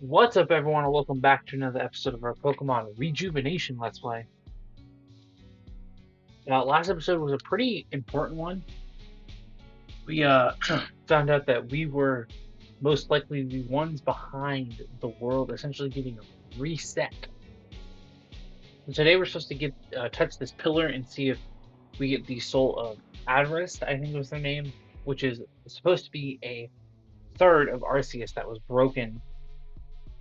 What's up, everyone, and welcome back to another episode of our Pokemon Rejuvenation Let's Play. Now, last episode was a pretty important one. We found out that we were most likely the ones behind the world essentially getting a reset. And today we're supposed to get touch this pillar and see if we get the soul of Adris, I think was their name, which is supposed to be a third of Arceus that was broken.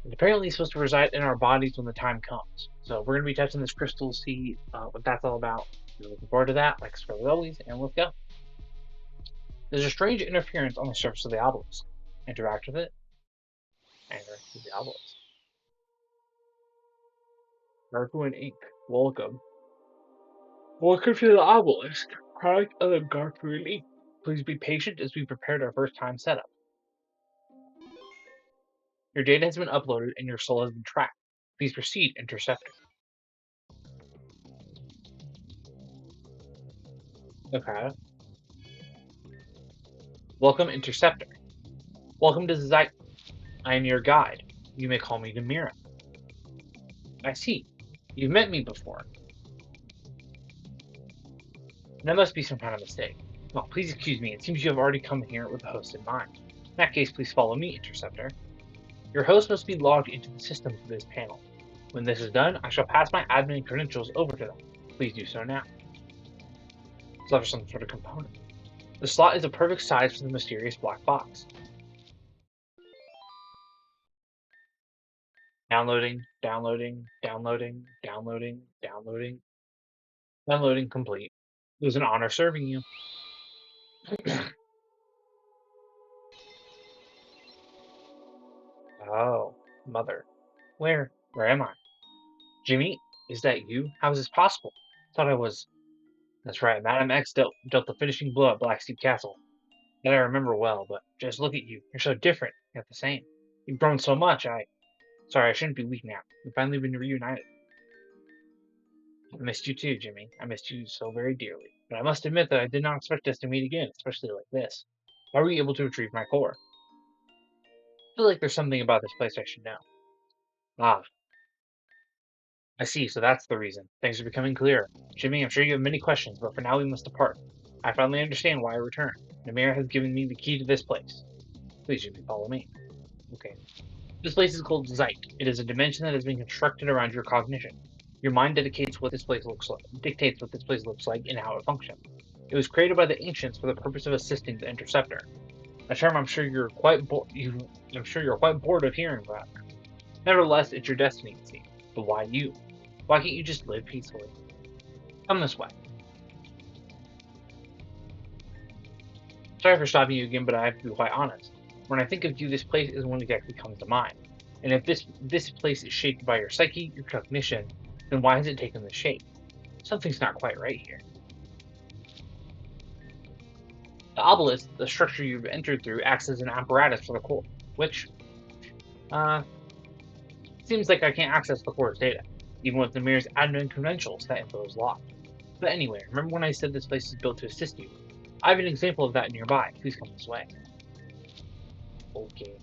And apparently it's supposed to reside in our bodies when the time comes. So we're going to be touching this crystal, see what that's all about. We're looking forward to that, like as always, and let's go. There's a strange interference on the surface of the obelisk. Interact with it. Interact with the obelisk. Garku and Ink. Welcome. Welcome to the obelisk. Product of the Garku and Ink. Please be patient as we prepared our first time setup. Your data has been uploaded and your soul has been tracked. Please proceed, Interceptor. Okay. Welcome, Interceptor. Welcome to the Zeit. I am your guide. You may call me Demira. I see. You've met me before. That must be some kind of mistake. Well, please excuse me. It seems you have already come here with a host in mind. In that case, please follow me, Interceptor. Your host must be logged into the system for this panel. When this is done, I shall pass my admin credentials over to them. Please do so now. Slot for some sort of component. The slot is a perfect size for the mysterious black box. Downloading, downloading, downloading, downloading, downloading. Downloading complete. It was an honor serving you. Oh, mother. Where am I? Jimmy, is that you? How is this possible? Thought I was. That's right, Madam X dealt the finishing blow at Blacksteep Castle. That I remember well, but just look at you. You're so different, yet the same. You've grown so much, Sorry, I shouldn't be weak now. We've finally been reunited. I missed you too, Jimmy. I missed you so very dearly. But I must admit that I did not expect us to meet again, especially like this. How were you able to retrieve my core? I feel like there's something about this place I should know. Ah, I see, so that's the reason. Things are becoming clearer. Jimmy, I'm sure you have many questions, but for now we must depart. I finally understand why I returned. Namir has given me the key to this place. Please, Jimmy, follow me. Okay. This place is called Zeit. It is a dimension that has been constructed around your cognition. Your mind dictates what this place looks like and how it functions. It was created by the ancients for the purpose of assisting the interceptor. A term I'm sure you're quite bored of hearing about. Nevertheless, it's your destiny, it seems. But why you? Why can't you just live peacefully? Come this way. Sorry for stopping you again, but I have to be quite honest. When I think of you, this place isn't what exactly comes to mind. And if this place is shaped by your psyche, your cognition, then why has it taken this shape? Something's not quite right here. The obelisk, the structure you've entered through, acts as an apparatus for the core, which, uh, seems like I can't access the core's data. Even with the mirror's admin credentials, that info is locked. But anyway, remember when I said this place is built to assist you? I have an example of that nearby. Please come this way. Okay.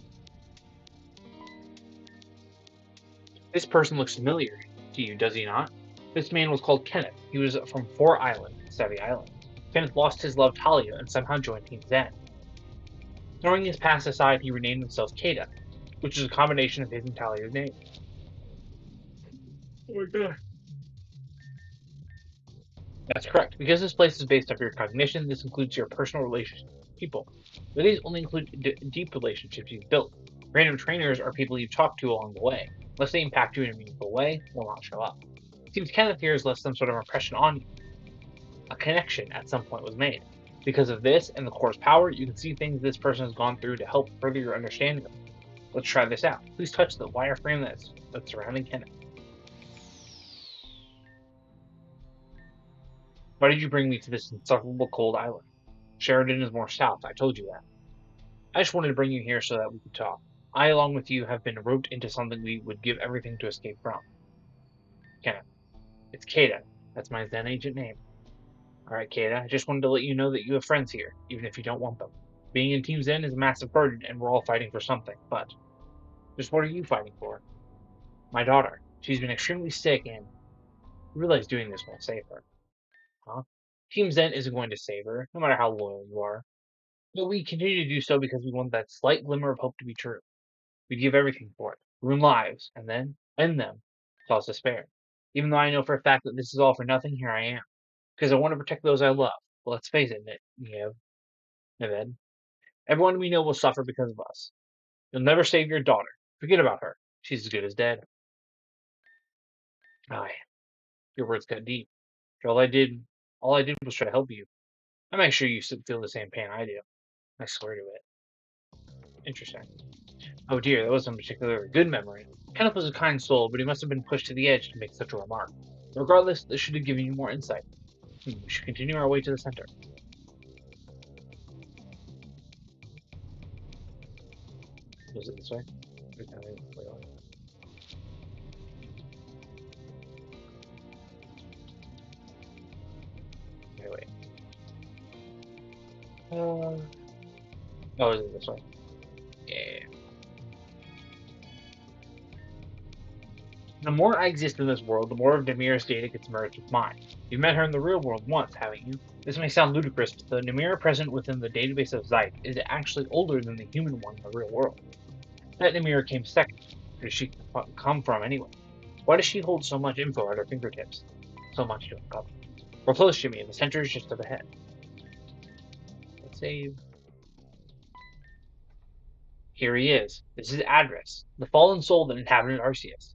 This person looks familiar to you, does he not? This man was called Kenneth. He was from Four Island, Savvy Island. Kenneth lost his love Talia and somehow joined Team Zen. Throwing his past aside, he renamed himself Kada, which is a combination of his and Talia's name. Oh my god. That's correct. Because this place is based off your cognition, this includes your personal relationships with people. But these only include deep relationships you've built. Random trainers are people you've talked to along the way. Unless they impact you in a meaningful way, will not show up. It seems Kenneth here has left some sort of impression on you. A connection at some point was made. Because of this and the core's power, you can see things this person has gone through to help further your understanding of them. Let's try this out. Please touch the wireframe that's surrounding Kenneth. Why did you bring me to this insufferable cold island? Sheridan is more south, I told you that. I just wanted to bring you here so that we could talk. I, along with you, have been roped into something we would give everything to escape from. Kenneth. It's Kada. That's my Zen agent name. Alright, Kada, I just wanted to let you know that you have friends here, even if you don't want them. Being in Team Zen is a massive burden, and we're all fighting for something, but Just what are you fighting for? My daughter. She's been extremely sick and I realize doing this won't save her. Huh? Team Zen isn't going to save her, no matter how loyal you are. But we continue to do so because we want that slight glimmer of hope to be true. We give everything for it, ruin lives, and then end them, cause despair. Even though I know for a fact that this is all for nothing, here I am. Because I want to protect those I love. But let's face it, Nived. Everyone we know will suffer because of us. You'll never save your daughter. Forget about her. She's as good as dead. Aye, your words cut deep. All I did was try to help you. I make sure you feel the same pain I do. I swear to it. Interesting. Oh dear, that wasn't a particularly good memory. Kenneth was a kind soul, but he must have been pushed to the edge to make such a remark. Regardless, this should have given you more insight. We should continue our way to the center. Was it this way? Okay, wait. Oh, is it this way? Yeah. The more I exist in this world, the more of Namir's data gets merged with mine. You've met her in the real world once, haven't you? This may sound ludicrous, but the Namir present within the database of Zeit is actually older than the human one in the real world. That Namir came second. Where did she come from anyway? Why does she hold so much info at her fingertips? So much to uncover. We're close, Jimmy, and the center is just up ahead. Let's save. Here he is. This is Adris, the fallen soul that inhabited Arceus.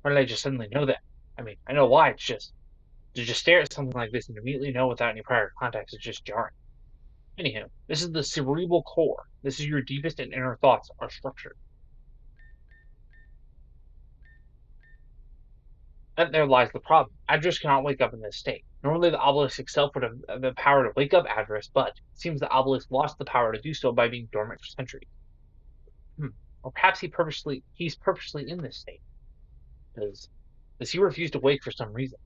Why did I just suddenly know that? I mean, I know why, it's just to just stare at something like this and immediately know without any prior context is just jarring. Anyhow, this is the cerebral core. This is your deepest and inner thoughts are structured. And there lies the problem. Adris cannot wake up in this state. Normally the obelisk itself would have the power to wake up Adris, but it seems the obelisk lost the power to do so by being dormant for centuries. Or perhaps he's purposely in this state. Does he refuse to wake for some reason?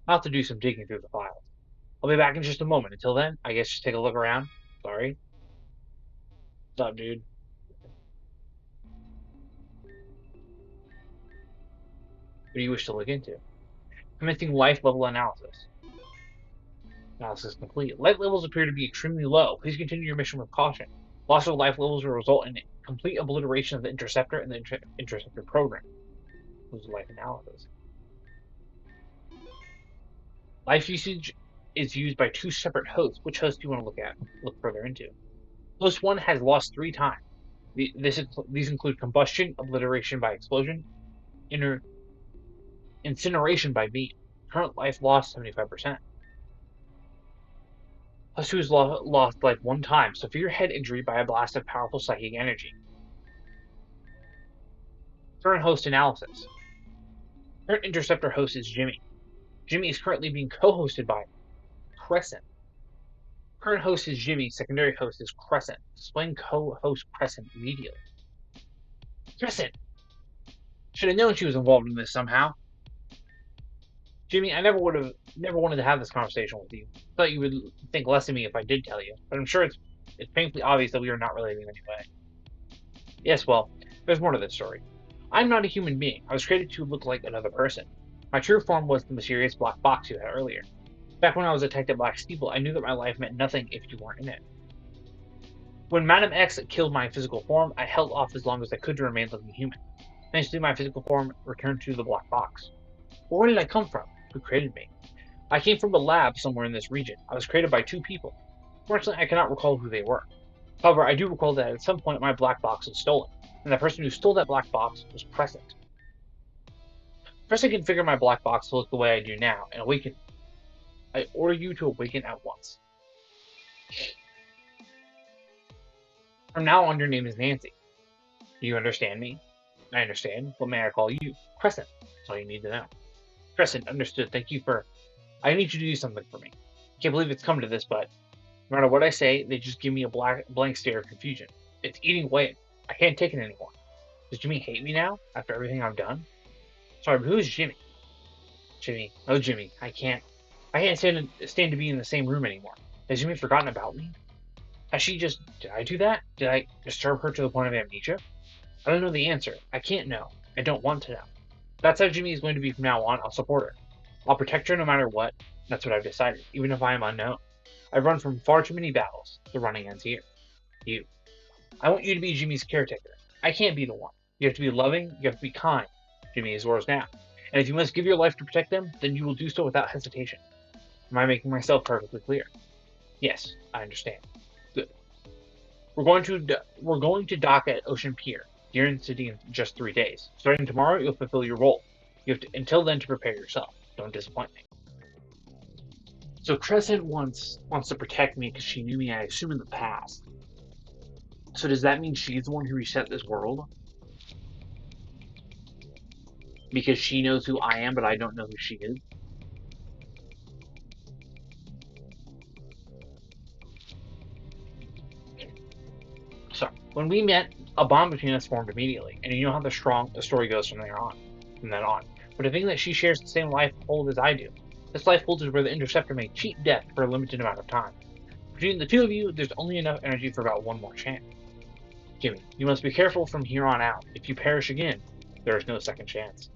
I'll have to do some digging through the files. I'll be back in just a moment. Until then, I guess just take a look around. Sorry. What's up, dude? What do you wish to look into? Commencing life level analysis. Analysis complete. Life levels appear to be extremely low. Please continue your mission with caution. Loss of life levels will result in complete obliteration of the interceptor and the interceptor program. This is life analysis. Life usage is used by two separate hosts. Which host do you want to look further into? Host 1 has lost 3 times. These include combustion, obliteration by explosion, incineration by beam. Current life lost 75%. Host 2 has lost life 1 time. Severe head injury by a blast of powerful psychic energy. Current host analysis. Current interceptor host is Jimmy. Jimmy is currently being co-hosted by Crescent. Current host is Jimmy. Secondary host is Crescent. Explain co-host Crescent immediately. Crescent! Should have known she was involved in this somehow. Jimmy, I never wanted to have this conversation with you. Thought you would think less of me if I did tell you, but I'm sure it's painfully obvious that we are not related in any way. Yes, well, there's more to this story. I'm not a human being. I was created to look like another person. My true form was the mysterious black box you had earlier. Back when I was attacked at Black Steeple, I knew that my life meant nothing if you weren't in it. When Madam X killed my physical form, I held off as long as I could to remain looking human. Eventually, my physical form returned to the black box. But where did I come from? Who created me? I came from a lab somewhere in this region. I was created by 2 people. Fortunately, I cannot recall who they were. However, I do recall that at some point my black box was stolen, and the person who stole that black box was Crescent. Crescent can figure my black box to look the way I do now, and awaken. I order you to awaken at once. From now on, your name is Nancy. Do you understand me? I understand. What may I call you? Crescent. That's all you need to know. Crescent, understood. Thank you for... I need you to do something for me. Can't believe it's come to this, but no matter what I say, they just give me a blank stare of confusion. It's eating away. I can't take it anymore. Does Jimmy hate me now, after everything I've done? Sorry, but who's Jimmy? Jimmy. Oh, Jimmy. I can't stand to be in the same room anymore. Has Jimmy forgotten about me? Has she just... Did I do that? Did I disturb her to the point of amnesia? I don't know the answer. I can't know. I don't want to know. That's how Jimmy is going to be from now on. I'll support her. I'll protect her no matter what. That's what I've decided, even if I am unknown. I've run from far too many battles. The running ends here. You. I want you to be Jimmy's caretaker. I can't be the one. You have to be loving. You have to be kind. Jimmy is yours now. And if you must give your life to protect them, then you will do so without hesitation. Am I making myself perfectly clear? Yes, I understand. Good. We're going to dock at Ocean Pier, here in the city in just 3 days. Starting tomorrow, you'll fulfill your role. You have to, until then to prepare yourself. Don't disappoint me. So Crescent wants to protect me because she knew me, I assume, in the past. So does that mean she's the one who reset this world? Because she knows who I am, but I don't know who she is? So when we met, a bond between us formed immediately, and you know how the story goes from there on. From then on. But the thing that she shares the same life hold as I do. This life hold is where the Interceptor may cheat death for a limited amount of time. Between the two of you, there's only enough energy for about one more chance. Jimmy, you must be careful from here on out. If you perish again, there is no second chance.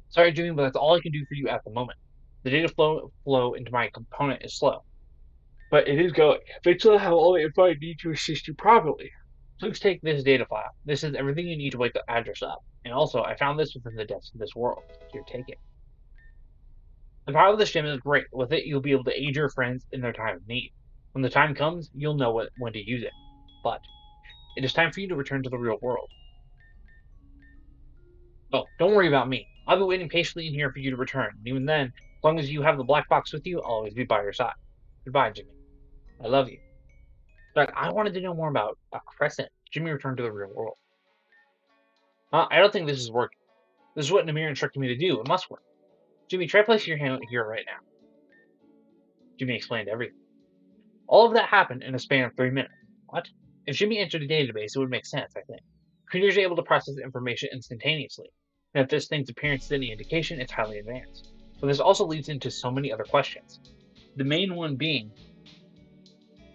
Sorry, Jimmy, but that's all I can do for you at the moment. The data flow into my component is slow, but it is going. Eventually, I'll have all the info I need to assist you properly. Please take this data file. This is everything you need to wake the address up. And also, I found this within the depths of this world. Here, take it. The power of this gem is great. With it, you'll be able to aid your friends in their time of need. When the time comes, you'll know when to use it. But it is time for you to return to the real world. Oh, don't worry about me. I'll be waiting patiently in here for you to return. And even then, as long as you have the black box with you, I'll always be by your side. Goodbye, Jimmy. I love you. But I wanted to know more about Crescent. Jimmy returned to the real world. I don't think this is working. This is what Namir instructed me to do. It must work. Jimmy, try placing your hand here right now. Jimmy explained everything. All of that happened in a span of 3 minutes. What? If Jimmy entered a database, it would make sense, I think. Computers are able to process information instantaneously, and if this thing's appearance is any indication, it's highly advanced. But this also leads into so many other questions. The main one being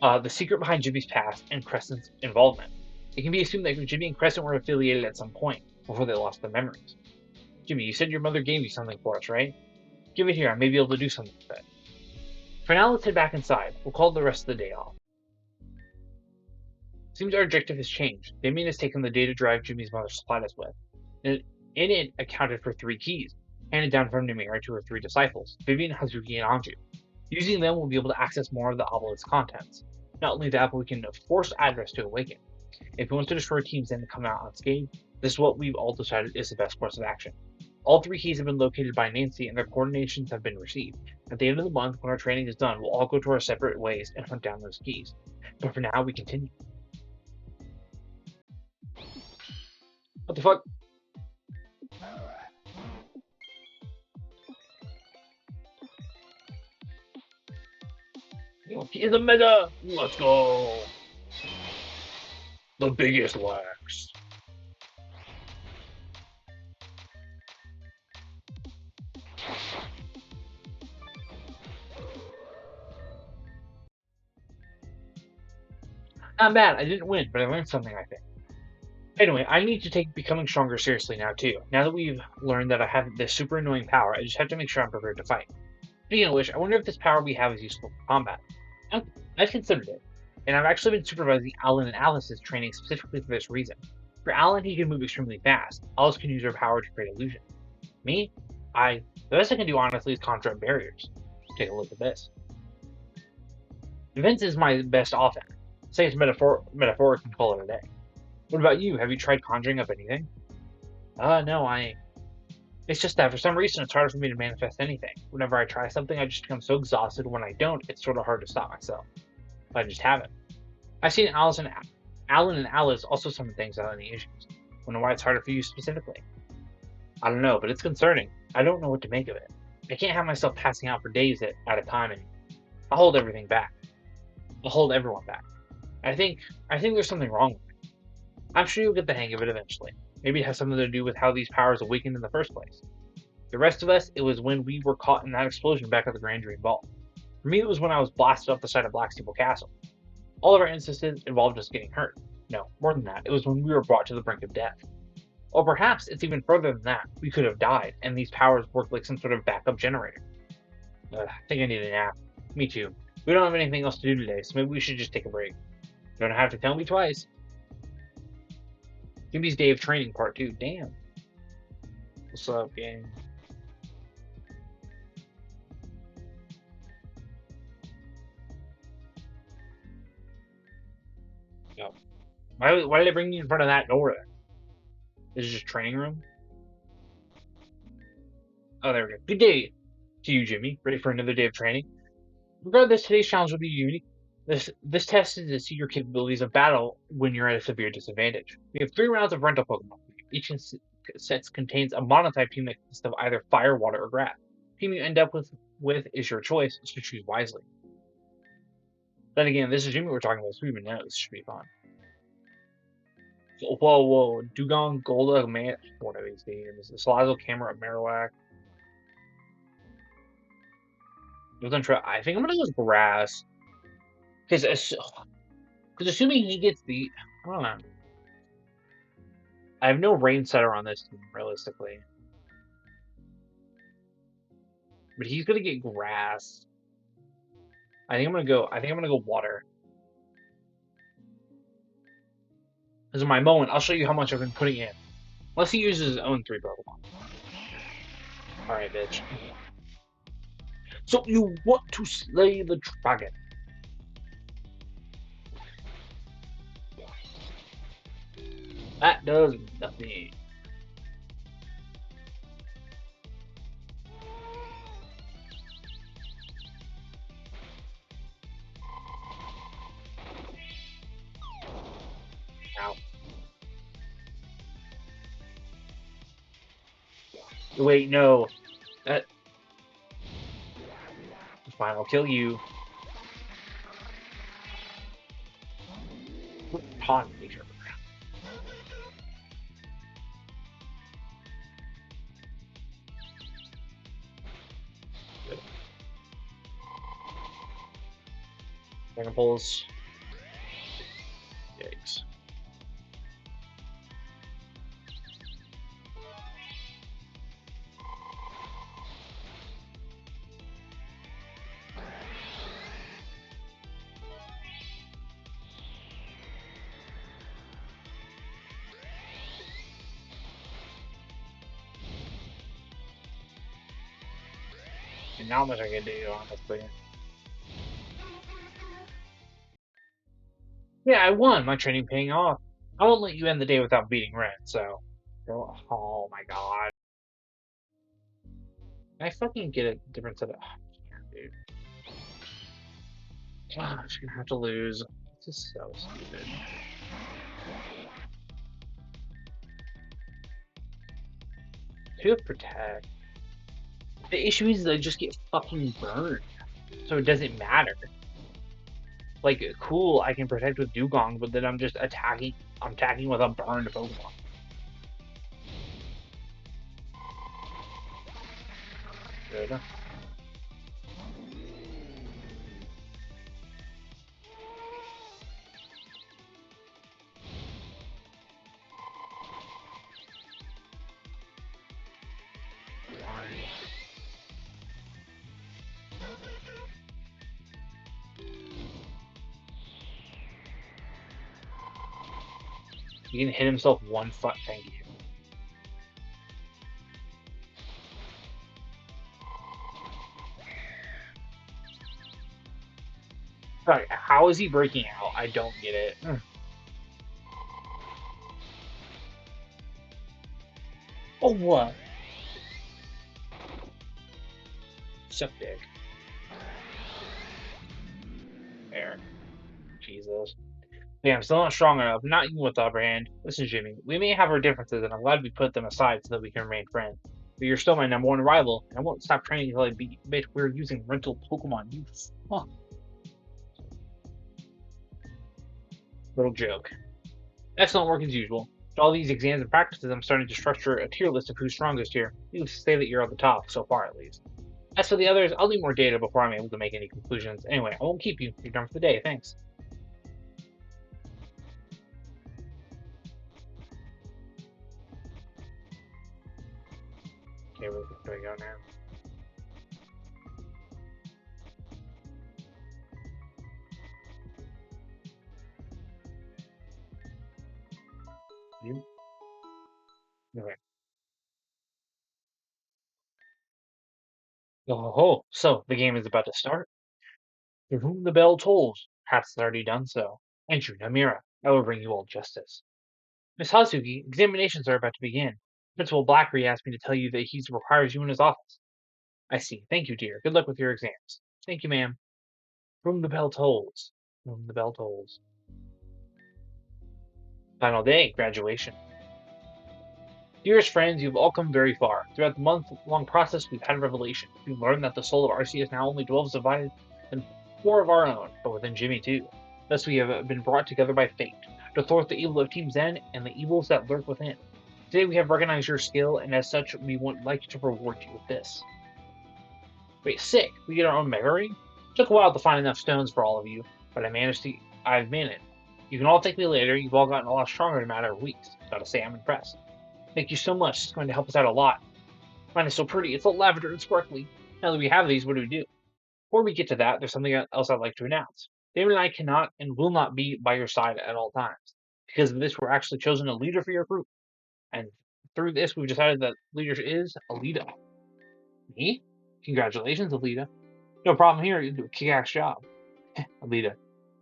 the secret behind Jimmy's past and Crescent's involvement. It can be assumed that Jimmy and Crescent were affiliated at some point, before they lost their memories. Jimmy, you said your mother gave you something for us, right? Give it here, I may be able to do something with it. For now, let's head back inside. We'll call the rest of the day off. Seems our objective has changed. Damien has taken the data drive Jimmy's mother supplied us with. In it accounted for 3 keys, handed down from Numera to her 3 disciples, Vivian, Hazuki, and Anju. Using them, we'll be able to access more of the obelisk's contents. Not only that, but we can force address to awaken. If we want to destroy teams and come out unscathed, this is what we've all decided is the best course of action. All 3 keys have been located by Nancy and their coordinations have been received. At the end of the month, when our training is done, we'll all go to our separate ways and hunt down those keys. But for now, we continue. What the fuck? Here's a mega! Let's go! The biggest wax. Not bad, I didn't win, but I learned something, I think. Anyway, I need to take becoming stronger seriously now, too. Now that we've learned that I have this super annoying power, I just have to make sure I'm prepared to fight. Speaking of which, I wonder if this power we have is useful for combat. I've considered it, and I've actually been supervising Alan and Alice's training specifically for this reason. For Alan, he can move extremely fast. Alice can use her power to create illusion. Me? The best I can do, honestly, is conjure up barriers. Take a look at this. Defense is my best offense. Say it's metaphoric and call it a day. What about you? Have you tried conjuring up anything? No, It's just that for some reason it's harder for me to manifest anything. Whenever I try something, I just become so exhausted. When I don't, it's sort of hard to stop myself. But I just haven't. I've seen Alan and Alice also summon things without any issues. Wonder why it's harder for you specifically. I don't know, but it's concerning. I don't know what to make of it. I can't have myself passing out for days at a time, and I'll hold everything back. I'll hold everyone back. I think there's something wrong with me. I'm sure you'll get the hang of it eventually. Maybe it has something to do with how these powers awakened in the first place. The rest of us, it was when we were caught in that explosion back at the Grand Dream Vault. For me, it was when I was blasted off the side of Black Steeple Castle. All of our instances involved us getting hurt. No, more than that. It was when we were brought to the brink of death. Or perhaps it's even further than that. We could have died, and these powers worked like some sort of backup generator. I think I need a nap. Me too. We don't have anything else to do today, so maybe we should just take a break. You don't have to tell me twice. Jimmy's day of training part 2. Damn. What's up, gang? Yo. Why did they bring you in front of that door then? This is just training room? Oh, there we go. Good day to you, Jimmy. Ready for another day of training? Regardless, today's challenge will be unique. This test is to see your capabilities of battle when you're at a severe disadvantage. We have 3 rounds of rental Pokemon. Each set contains a monotype team that consists of either fire, water, or grass. The team you end up with is your choice, so choose wisely. Then again, this is Jimmy we're talking about, so we even know this should be fun. So, whoa, Dugong, Golda, Man, one of these teams. Salazzle, Camera, Marowak. I think I'm gonna go with grass. Because assuming he gets the, I don't know. I have no rain setter on this team, realistically. But he's gonna get grass. I think I'm gonna go water. This is my moment. I'll show you how much I've been putting in. Unless he uses his own 3 Pokemon. Alright, bitch. So you want to slay the dragon. That does nothing. Ow. Wait, no. That... Fine, I'll kill you. Taunt nature. Dragon Pulse. Yikes. And not much I can do, honestly. Yeah, I won. My training paying off. I won't let you end the day without beating Red, so. Oh my god. Can I fucking get a different set of. Oh, dude. Oh, I'm just gonna have to lose. This is so stupid. Two protect. The issue is I just get fucking burned. So it doesn't matter. Like, cool, I can protect with Dugong, but then I'm just attacking. I'm attacking with a burned Pokemon. Good. He can hit himself one foot. Thank you. Sorry, how is he breaking out? I don't get it. Oh, what? Suck dick. There. Jesus. Yeah, I'm still not strong enough. Not even with the upper hand. Listen, Jimmy, we may have our differences, and I'm glad we put them aside so that we can remain friends. But you're still my #1 rival, and I won't stop training until I beat you. Bitch, we're using rental Pokemon. You fuck. Little joke. Excellent work as usual. With all these exams and practices, I'm starting to structure a tier list of who's strongest here. You say that you're at the top, so far at least. As for the others, I'll need more data before I'm able to make any conclusions. Anyway, I won't keep you. You're done for the day. Thanks. Okay, where can we go now? You? Okay. Oh, so the game is about to start. To whom the bell tolls, hast already done so. Enter Namira. I will bring you all justice. Miss Hazuki, examinations are about to begin. Principal Blackery asked me to tell you that he requires you in his office. I see. Thank you, dear. Good luck with your exams. Thank you, ma'am. Whom the bell tolls. Whom the bell tolls. Final day, graduation. Dearest friends, you've all come very far. Throughout the month-long process, we've had a revelation. We've learned that the soul of Arceus now only dwells divided in four of our own, but within Jimmy too. Thus we have been brought together by fate, to thwart the evil of Team Zen and the evils that lurk within. Today we have recognized your skill, and as such, we would like to reward you with this. Wait, sick! We get our own memory? Took a while to find enough stones for all of you, but I've managed. You can all thank me later, you've all gotten a lot stronger in a matter of weeks. Gotta say, I'm impressed. Thank you so much, it's going to help us out a lot. Mine is so pretty, it's all lavender and sparkly. Now that we have these, what do we do? Before we get to that, there's something else I'd like to announce. David and I cannot and will not be by your side at all times. Because of this, we're actually chosen a leader for your group. And through this, we've decided that leader is Alita. Me? Congratulations, Alita. No problem here, you do a kick-ass job. Alita,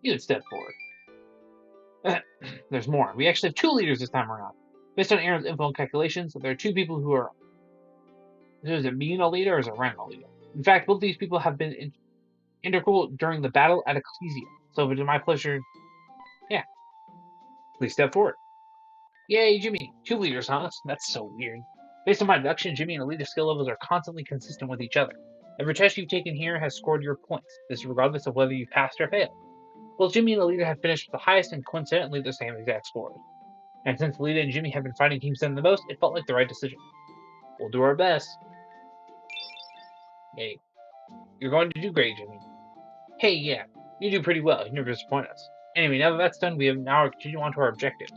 you would step forward. There's more. We actually have two leaders this time around. Based on Aaron's info and calculations, there are two people who are. Is it being a leader or is it running a leader? In fact, both these people have been integral during the battle at Ecclesia. So it is my pleasure. Yeah, please step forward. Yay, Jimmy. Two leaders, huh? That's so weird. Based on my deduction, Jimmy and Alita's skill levels are constantly consistent with each other. Every test you've taken here has scored your points. This is regardless of whether you passed or failed. Well, Jimmy and Alita have finished with the highest and coincidentally the same exact scores. And since Alita and Jimmy have been fighting Team 7 the most, it felt like the right decision. We'll do our best. Yay. You're going to do great, Jimmy. Hey, yeah, you do pretty well. You never disappoint us. Anyway, now that that's done, we have now continue on to our objectives.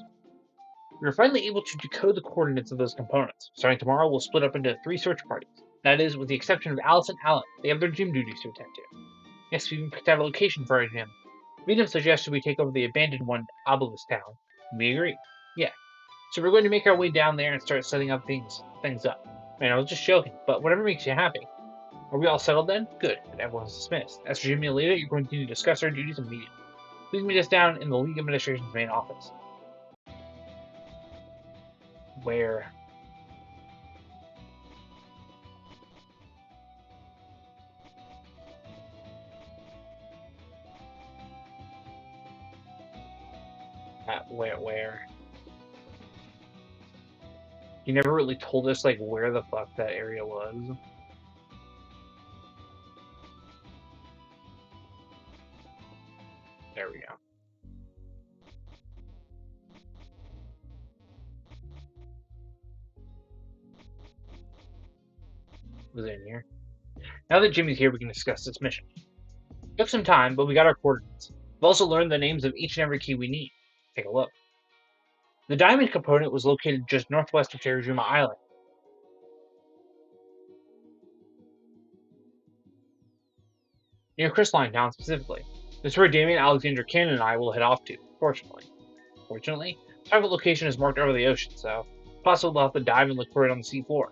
We are finally able to decode the coordinates of those components. Starting tomorrow, we'll split up into 3 search parties. That is, with the exception of Alice and Alan. They have their gym duties to attend to. Yes, we even picked out a location for our gym. Venom suggested we take over the abandoned one, Obelisk Town. We agree. Yeah. So we're going to make our way down there and start setting up things up. Man, I was just joking, but whatever makes you happy. Are we all settled then? Good, and everyone's dismissed. As for Jimmy and Alita, you're going to need to discuss our duties immediately. Please meet us down in the League Administration's main office. Where? Where? He never really told us, like, where the fuck that area was. There we go. Was it in here? Now that Jimmy's here, we can discuss this mission. Took some time, but we got our coordinates. We've also learned the names of each and every key we need. Take a look. The diamond component was located just northwest of Terajima Island. Near Crystalline Town specifically. This is where Damien, Alexander Cannon, and I will head off to, fortunately. Fortunately, the target location is marked over the ocean, so it's possible we'll have to dive and look for it on the seafloor.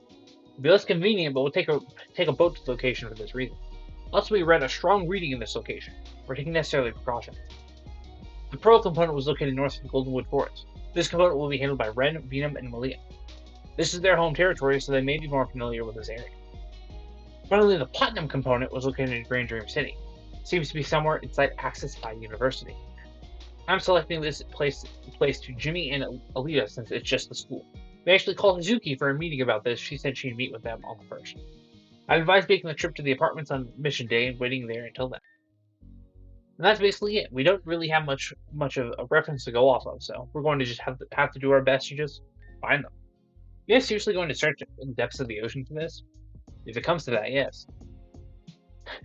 It'll be less convenient, but we'll take a boat to the location for this reason. Also, we read a strong reading in this location. We're taking necessary precautions. The Pearl component was located north of the Goldenwood Forest. This component will be handled by Ren, Venom, and Malia. This is their home territory, so they may be more familiar with this area. Finally, the Platinum component was located in Grand Dream City. Seems to be somewhere inside Access High University. I'm selecting this place to Jimmy and Alita since it's just the school. We actually called Hazuki for a meeting about this. She said she'd meet with them on the first. I advise making the trip to the apartments on mission day and waiting there until then. And that's basically it. We don't really have much of a reference to go off of, so we're going to just have to do our best to just find them. You guys seriously going to search in the depths of the ocean for this? If it comes to that, yes.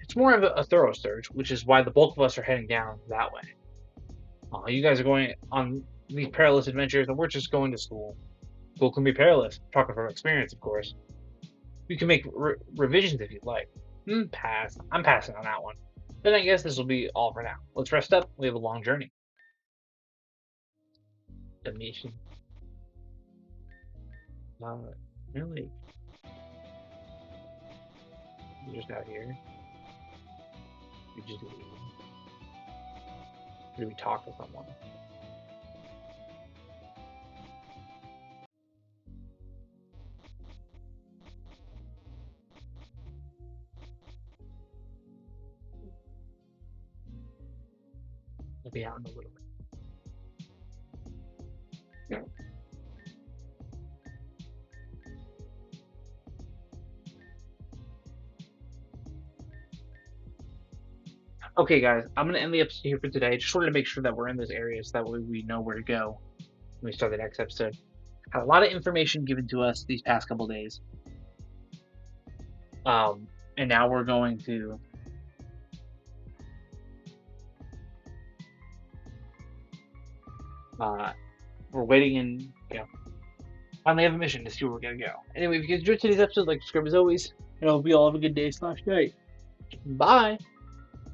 It's more of a thorough search, which is why the bulk of us are heading down that way. You guys are going on these perilous adventures, and we're just going to school. School can be perilous. Talking from experience, of course. You can make revisions if you'd like. Pass. I'm passing on that one. Then I guess this will be all for now. Let's rest up. We have a long journey. The mission. Uh, really? You're just out here. We just leave. Maybe talk to someone. We'll be out in a little bit. Okay, guys, I'm gonna end the episode here for today. Just wanted to make sure that we're in those areas, that way we know where to go when we start the next episode. Had a lot of information given to us these past couple days, um, and now we're going to uh, we're waiting and finally have a mission to see where we're gonna go. Anyway, if you guys enjoyed today's episode, like subscribe as always, and I hope you all have a good day/night. Bye.